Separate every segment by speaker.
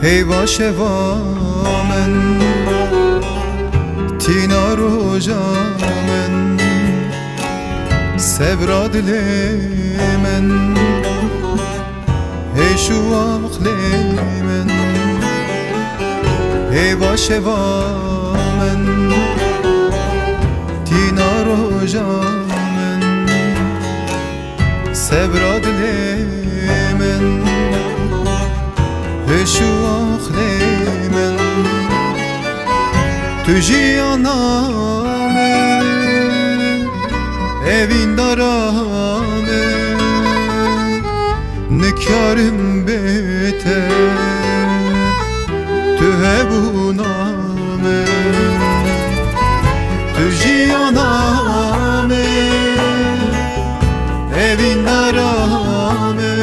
Speaker 1: هیوا شوا من تینا روژا من سبرا دل من هیشو عقل من هیوا شوا من تینا روژا من سبرا دل من هیشو عقل من تو جیانامه evin darame nikarim bete tu hebuname tu jiyaname evin darame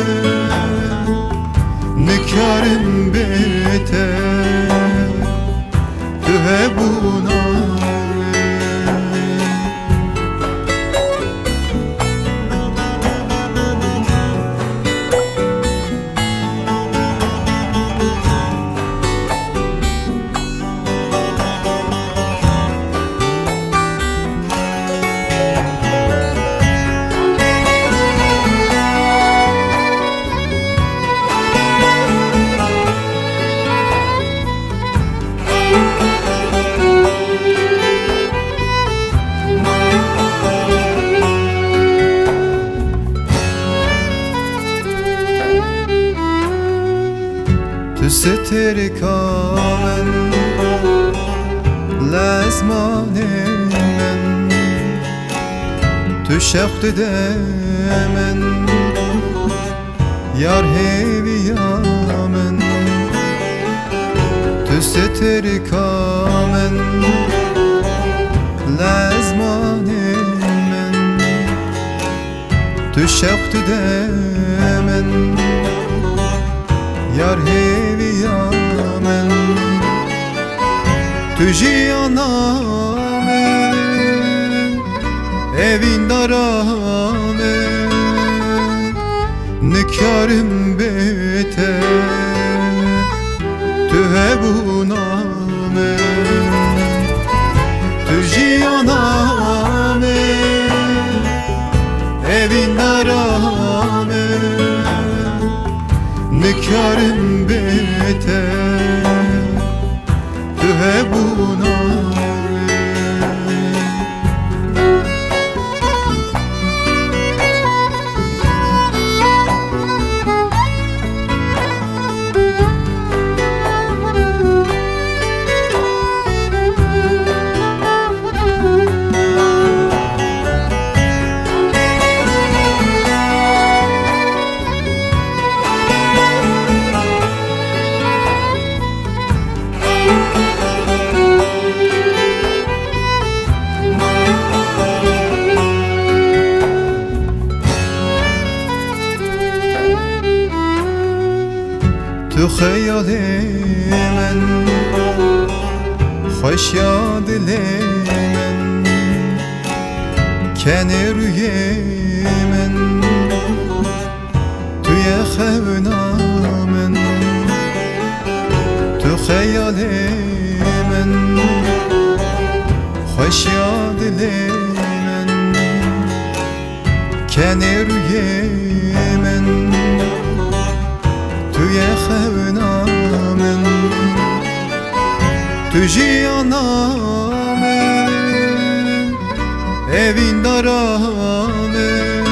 Speaker 1: nikarim bete tu hebuname تو ستر کامن لازمان من تو شخت من یار هیوی من تو ستر کامن لازمان من تو شخت من yar heviyamen tu jiyanamen evin daramen nikarim bete tu hebunamen tu jiyanamen evin daramen nikarim bete tu hebuname تو خیال من خوش یاد من کنه روی من توی خونامن تو خیال من خوش یاد من کنه روی من توی خونامن تو جیانامن evin daramen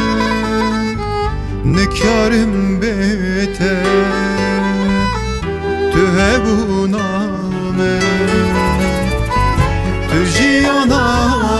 Speaker 1: nikarim bete tu hebunamen tu jiyanamen